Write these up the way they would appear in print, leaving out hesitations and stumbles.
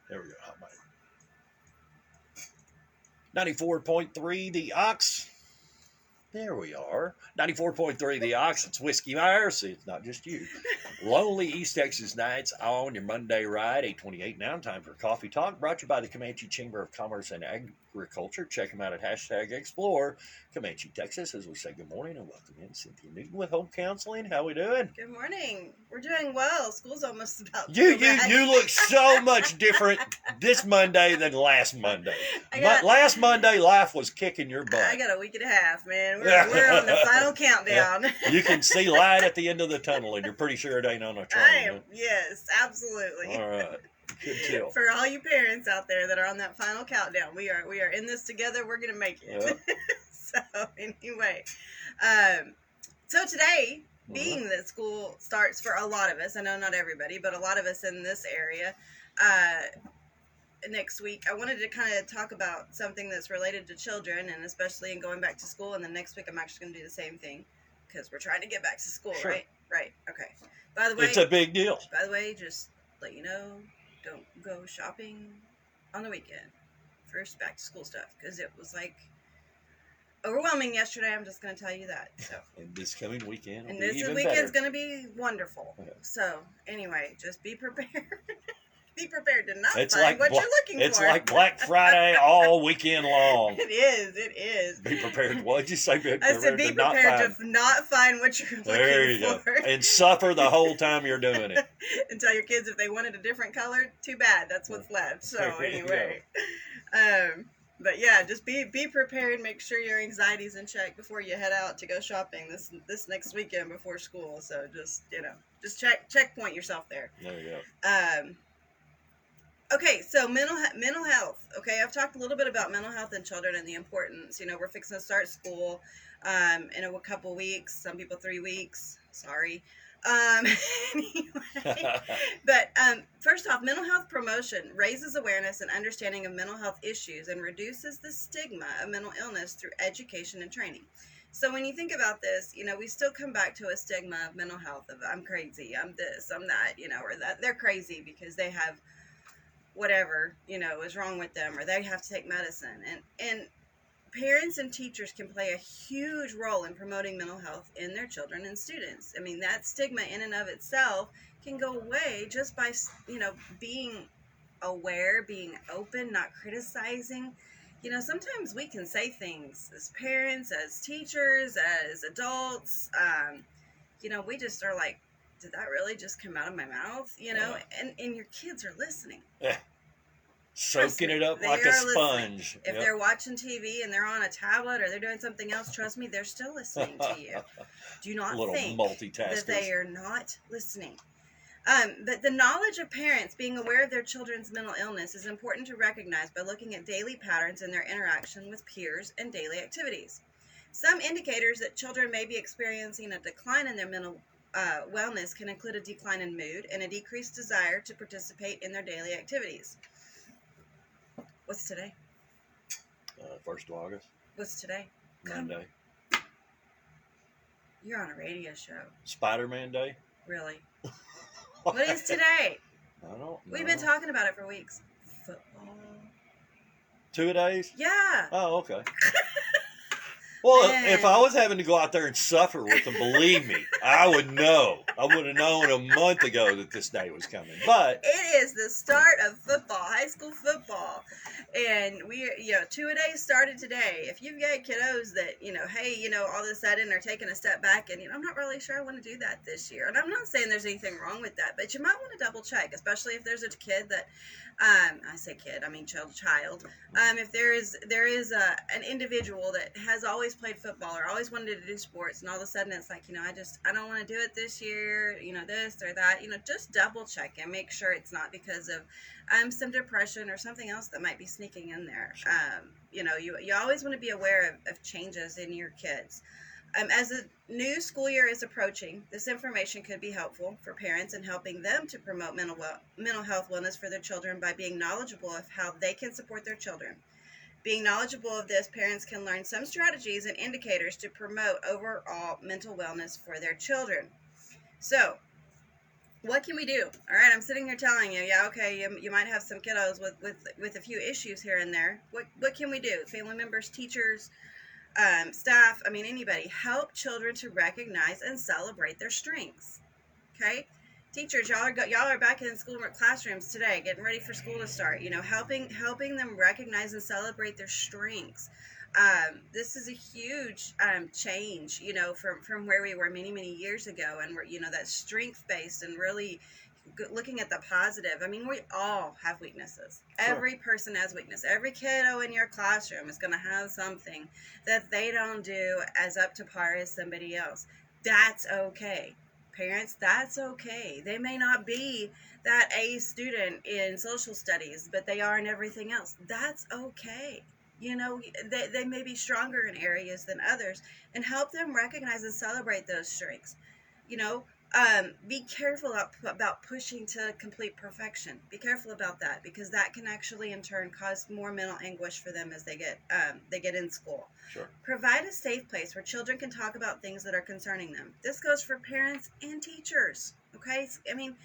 There we go. Hot mic. 94.3 The Ox. There we are. 94.3 The Ox. It's Whiskey Myers. It's not just you. Lonely East Texas Nights on your Monday ride. 8:28 now. Time for Coffee Talk. Brought to you by the Comanche Chamber of Commerce and Agriculture. Check them out at #Explore Comanche, Texas. As we say good morning and welcome in Cynthia Newton with Home Counseling. How we doing? Good morning. We're doing well. School's almost about You look so much different this Monday than last Monday. Last Monday, life was kicking your butt. I got a week and a half, man. We're on the final countdown. Yeah. You can see light at the end of the tunnel, and you're pretty sure it ain't on a train. I am, yes, absolutely. All right. Good deal. For all you parents out there that are on that final countdown, we are in this together. We're going to make it. Yep. So, anyway. So today, being that school starts for a lot of us, I know not everybody, but a lot of us in this area, next week, I wanted to kind of talk about something that's related to children, and especially in going back to school, and then next week I'm actually going to do the same thing, because we're trying to get back to school, Sure. Right, okay. By the way, It's a big deal. By the way, just let you know, don't go shopping on the weekend for back to school stuff, because it was like overwhelming yesterday. I'm just going to tell you that. So. And this coming weekend, and this weekend's going to be wonderful. Okay. So anyway, just be prepared. Be prepared to not find what you're looking for. It's like Black Friday all weekend long. It is. Be prepared. What did you say? I said be prepared to not find what you're looking for. There you go. And suffer the whole time you're doing it. And tell your kids if they wanted a different color, too bad. That's what's left. So anyway. But yeah, just be prepared. Make sure your anxiety's in check before you head out to go shopping this next weekend before school. So just checkpoint yourself there. There you go. Okay, so mental health. Okay, I've talked a little bit about mental health in children and the importance. You know, we're fixing to start school in a couple weeks. Some people 3 weeks. Sorry. Anyway, but first off, mental health promotion raises awareness and understanding of mental health issues and reduces the stigma of mental illness through education and training. So when you think about this, you know, we still come back to a stigma of mental health of I'm crazy, I'm this, I'm that, you know, or that they're crazy because they have whatever, you know, is wrong with them, or they have to take medicine. And parents and teachers can play a huge role in promoting mental health in their children and students. I mean, that stigma in and of itself can go away just by, you know, being aware, being open, not criticizing. You know, sometimes we can say things as parents, as teachers, as adults, you know, we just are like, did that really just come out of my mouth? You know, and your kids are listening. Yeah. Soaking it up like a sponge. Listening. If they're watching TV and they're on a tablet or they're doing something else, trust me, they're still listening to you. Do not think that they are not listening. But the knowledge of parents being aware of their children's mental illness is important to recognize by looking at daily patterns in their interaction with peers and daily activities. Some indicators that children may be experiencing a decline in their mental wellness can include a decline in mood and a decreased desire to participate in their daily activities. What's today? 1st of August. What's today? Monday. You're on a radio show. Spider-Man Day? Really? What is today? I don't know. We've been talking about it for weeks. Football. 2 days? Yeah. Oh, okay. Well, Man. If I was having to go out there and suffer with them, believe me, I would know. I would have known a month ago that this day was coming. But it is the start of football, high school football. And two-a-days started today. If you've got kiddos that, you know, hey, you know, all of a sudden are taking a step back and, you know, I'm not really sure I want to do that this year. And I'm not saying there's anything wrong with that, but you might want to double check, especially if there's a kid that, I say kid, I mean child. If there is an individual that has always played football or always wanted to do sports, and all of a sudden it's like, you know, I don't want to do it this year, you know, this or that, you know, just double check and make sure it's not because of some depression or something else that might be sneaking in there. You know, you always want to be aware of changes in your kids. As the new school year is approaching, this information could be helpful for parents in helping them to promote mental health wellness for their children by being knowledgeable of how they can support their children. Being knowledgeable of this, parents can learn some strategies and indicators to promote overall mental wellness for their children. So, What can we do? All right, I'm sitting here telling you, yeah, okay, you might have some kiddos with a few issues here and there. What can we do? Family members, teachers, staff, I mean, anybody. Help children to recognize and celebrate their strengths. Okay? Teachers, y'all are back in school classrooms today, getting ready for school to start. You know, helping them recognize and celebrate their strengths. This is a huge change, you know, from where we were many years ago, and we're, you know, that strength based and really looking at the positive. I mean, we all have weaknesses. Sure. Every person has weakness. Every kiddo in your classroom is going to have something that they don't do as up to par as somebody else. That's okay. Parents, that's okay. They may not be that A student in social studies, but they are in everything else. That's okay. You know, they may be stronger in areas than others, and help them recognize and celebrate those strengths. You know, be careful about pushing to complete perfection. Be careful about that, because that can actually in turn cause more mental anguish for them as they get in school. Sure. Provide a safe place where children can talk about things that are concerning them. This goes for parents and teachers. Okay, I mean,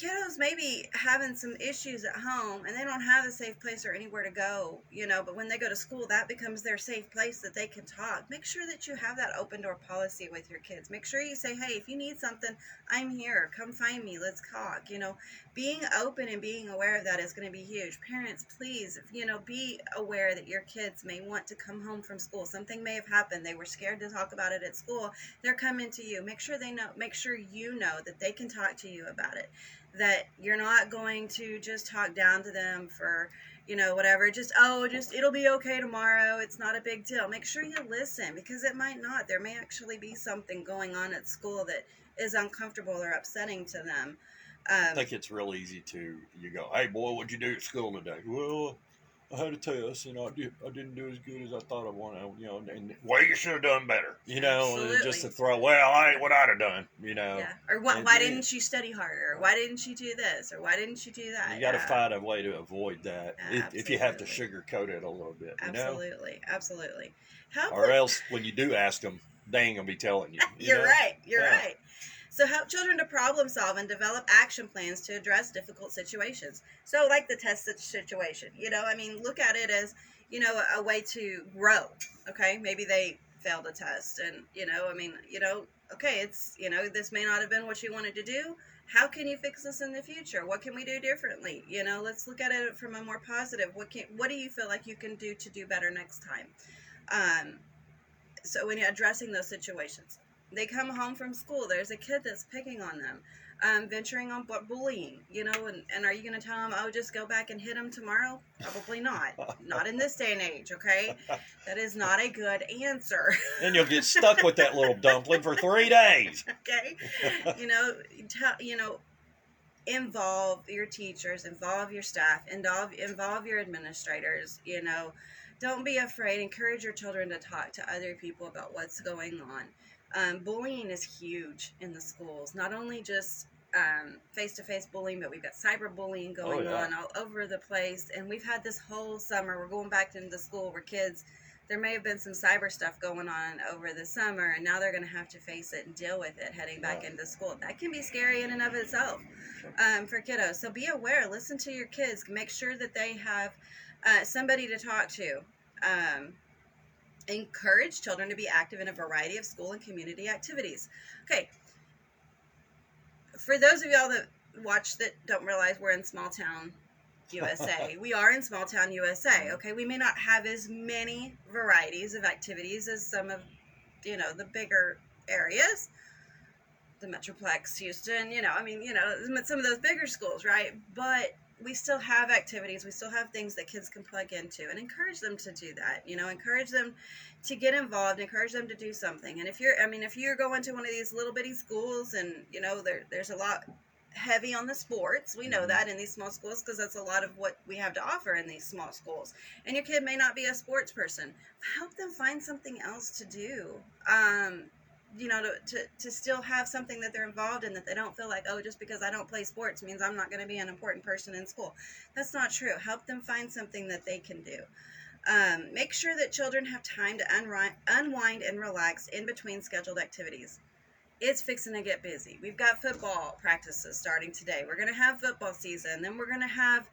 kiddos may be having some issues at home and they don't have a safe place or anywhere to go, you know, but when they go to school, that becomes their safe place that they can talk. Make sure that you have that open door policy with your kids. Make sure you say, hey, if you need something, I'm here. Come find me. Let's talk. You know, being open and being aware of that is going to be huge. Parents, please, you know, be aware that your kids may want to come home from school. Something may have happened. They were scared to talk about it at school. They're coming to you. Make sure you know that they can talk to you about it. That you're not going to just talk down to them for, you know, whatever, just it'll be okay tomorrow, it's not a big deal. Make sure you listen, because it might not. There may actually be something going on at school that is uncomfortable or upsetting to them. I think it's real easy you go, hey boy, what'd you do at school today? Well, I had a test and I didn't do as good as I thought I wanted, you know, and well, you should have done better, you know. Absolutely. Just to throw, well, I ain't what I'd have done, you know. Yeah. Or why didn't you study harder? Or why didn't you do this? Or why didn't you do that? You got to find a way to avoid that, if you have to sugarcoat it a little bit, you know. Absolutely. Or else when you do ask them, they ain't gonna be telling you. You're right. So help children to problem solve and develop action plans to address difficult situations. So like the test situation, you know, I mean, look at it as, you know, a way to grow. Okay, maybe they failed a test, and, you know, I mean, you know, okay, it's, you know, this may not have been what you wanted to do. How can you fix this in the future? What can we do differently? You know, let's look at it from a more positive. What do you feel like you can do to do better next time? So when you're addressing those situations, they come home from school, there's a kid that's picking on them, venturing on bullying, you know, and are you going to tell them, oh, just go back and hit them tomorrow? Probably not. Not in this day and age, okay? That is not a good answer. And you'll get stuck with that little dumpling for 3 days. Okay? You know, involve your teachers, involve your staff, involve your administrators, you know. Don't be afraid. Encourage your children to talk to other people about what's going on. Bullying is huge in the schools. Not only just face-to-face bullying, but we've got cyberbullying going on all over the place. And we've had this whole summer, we're going back into school where kids, there may have been some cyber stuff going on over the summer, and now they're going to have to face it and deal with it heading back into school. That can be scary in and of itself for kiddos. So be aware. Listen to your kids. Make sure that they have somebody to talk to. Encourage children to be active in a variety of school and community activities. Okay, for those of y'all that watch that don't realize we're in small town USA, we are in small town USA. Okay, we may not have as many varieties of activities as some of, you know, the bigger areas, the Metroplex, Houston, you know, I mean, you know, some of those bigger schools, right? But we still have activities, we still have things that kids can plug into, and encourage them to do that, you know, encourage them to get involved, encourage them to do something. And if you're going to one of these little bitty schools and, you know, there's a lot heavy on the sports, we know that in these small schools, because that's a lot of what we have to offer in these small schools, and your kid may not be a sports person, help them find something else to do. You know, to still have something that they're involved in, that they don't feel like, oh, just because I don't play sports means I'm not going to be an important person in school. That's not true. Help them find something that they can do. Make sure that children have time to unwind and relax in between scheduled activities. it's fixing to get busy. We've got football practices starting today. We're going to have football season. Then we're going to have,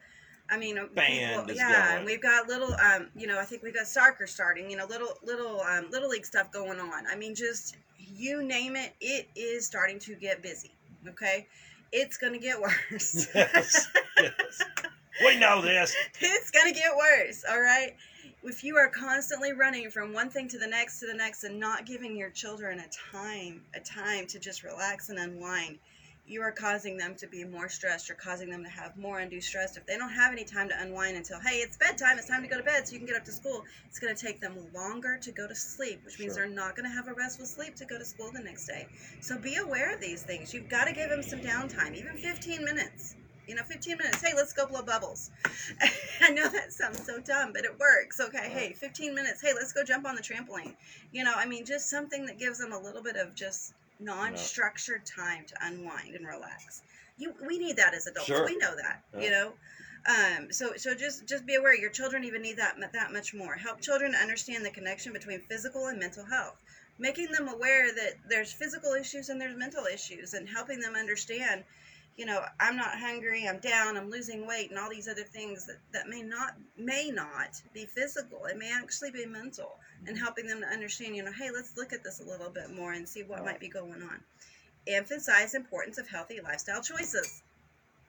Band is yeah, going. and we've got little, I think we've got soccer starting, little league stuff going on. I mean, just you name it, it is starting to get busy. Okay. It's going to get worse. Yes, yes. We know this. It's going to get worse. All right. If you are constantly running from one thing to the next and not giving your children a time to just relax and unwind, you are causing them to be more stressed. You're causing them to have more undue stress. If they don't have any time to unwind until, hey, it's bedtime, it's time to go to bed so you can get up to school, it's going to take them longer to go to sleep, which means Sure. they're not going to have a restful sleep to go to school the next day. So be aware of these things. You've got to give them some downtime, even 15 minutes. 15 minutes. Hey, let's go blow bubbles. I know that sounds so dumb, but it works. Okay, hey, 15 minutes. Hey, let's go jump on the trampoline. Just something that gives them a little bit of just non-structured time to unwind and relax. We need that as adults. Sure. We know that. Yeah. So just be aware. Your children even need that much more. Help children understand the connection between physical and mental health. Making them aware that there's physical issues and there's mental issues, and helping them understand, I'm not hungry, I'm down, I'm losing weight, and all these other things that may not be physical. It may actually be mental, and helping them to understand, hey, let's look at this a little bit more and see what might be going on. Emphasize importance of healthy lifestyle choices.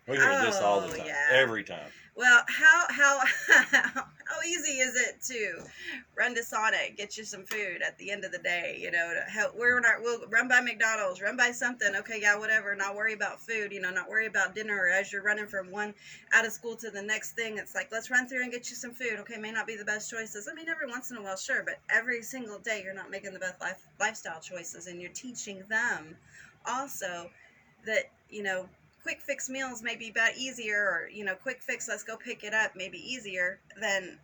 We hear this all the time, yeah. every time. Well, how easy is it to run to Sonic, get you some food at the end of the day? We'll run by McDonald's, run by something. Okay, yeah, whatever. Not worry about food. Not worry about dinner. As you're running from one out of school to the next thing, it's like, let's run through and get you some food. Okay, may not be the best choices. Every once in a while, sure, but every single day you're not making the best lifestyle choices, and you're teaching them also that quick fix meals may be easier, or quick fix, let's go pick it up, may be easier than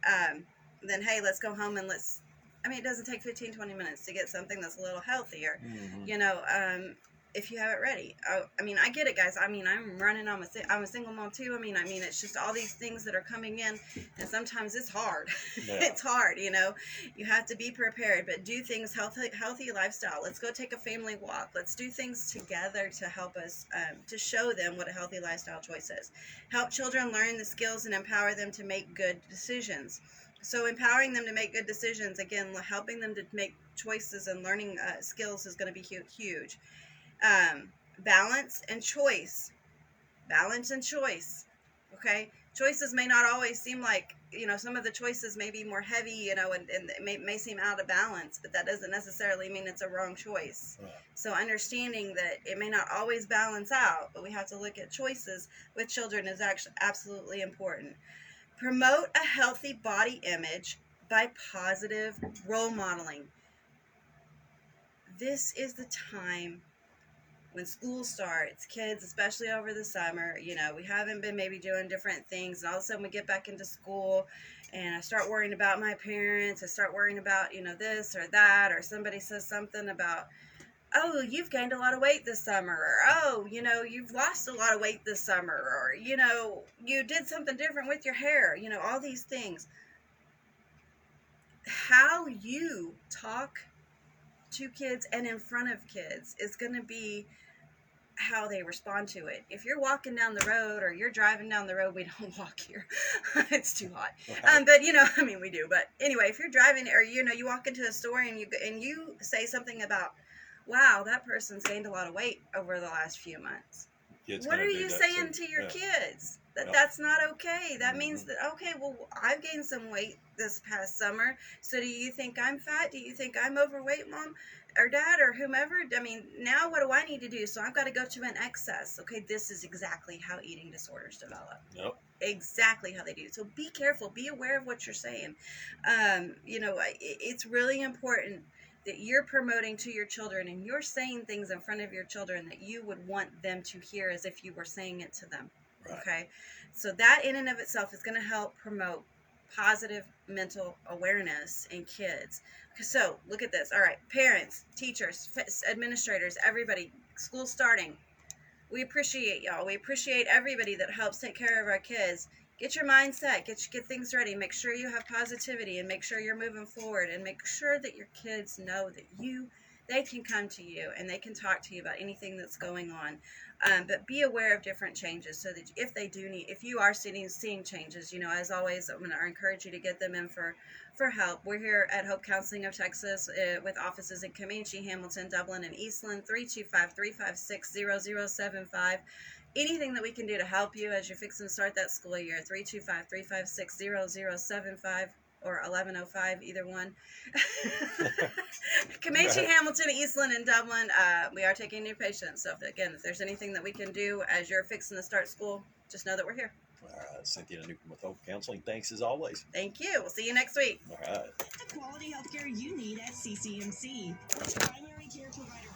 hey, let's go home and it doesn't take 15-20 minutes to get something that's a little healthier. Mm-hmm. If you have it ready. I get it, guys. I'm running on I'm a single mom too. It's just all these things that are coming in, and sometimes it's hard. Yeah. It's hard, you have to be prepared, but do things healthy lifestyle. Let's go take a family walk. Let's do things together to help us, to show them what a healthy lifestyle choice is. Help children learn the skills and empower them to make good decisions. So empowering them to make good decisions, again, helping them to make choices and learning skills is going to be huge. Balance and choice. Okay, choices may not always seem like, some of the choices may be more heavy, and it may seem out of balance, but that doesn't necessarily mean it's a wrong choice. Right. So understanding that it may not always balance out, but we have to look at choices with children is actually absolutely important. Promote a healthy body image by positive role modeling. This is the time when school starts, kids, especially over the summer, we haven't been maybe doing different things, and all of a sudden we get back into school, and I start worrying about my parents. I start worrying about, this or that, or somebody says something about, oh, you've gained a lot of weight this summer, or, oh, you've lost a lot of weight this summer, or, you did something different with your hair, all these things. How you talk to kids and in front of kids is going to be how they respond to it. If you're walking down the road or you're driving down the road, we don't walk here. It's too hot. Right. But we do. But anyway, if you're driving, or you walk into a store and you say something about, wow, that person's gained a lot of weight over the last few months. What are you saying to your kids? That's not okay. That means that, okay, well, I've gained some weight this past summer. So do you think I'm fat? Do you think I'm overweight, Mom or Dad or whomever? Now what do I need to do? So I've got to go to an excess. Okay, this is exactly how eating disorders develop. Yep. Exactly how they do. So be careful. Be aware of what you're saying. It's really important that you're promoting to your children, and you're saying things in front of your children that you would want them to hear as if you were saying it to them. Right. Okay, so that in and of itself is going to help promote positive mental awareness in kids. So look at this. All right, parents, teachers, administrators, everybody, school starting. We appreciate y'all. We appreciate everybody that helps take care of our kids. Get your mindset, get things ready. Make sure you have positivity, and make sure you're moving forward, and make sure that your kids know that you they can come to you and they can talk to you about anything that's going on. But be aware of different changes so that if you are seeing changes, as always, I'm going to encourage you to get them in for help. We're here at Hope Counseling of Texas with offices in Comanche, Hamilton, Dublin, and Eastland. 325-356-0075. Anything that we can do to help you as you're fixing to start that school year, 325-356-0075 or 1105, either one. Comanche, Hamilton, Eastland, and Dublin. We are taking new patients. So, if there's anything that we can do as you're fixing to start school, just know that we're here. All right, Cynthia Newton with Hope Counseling. Thanks as always. Thank you. We'll see you next week. All right. The quality healthcare you need at CCMC. Primary care provider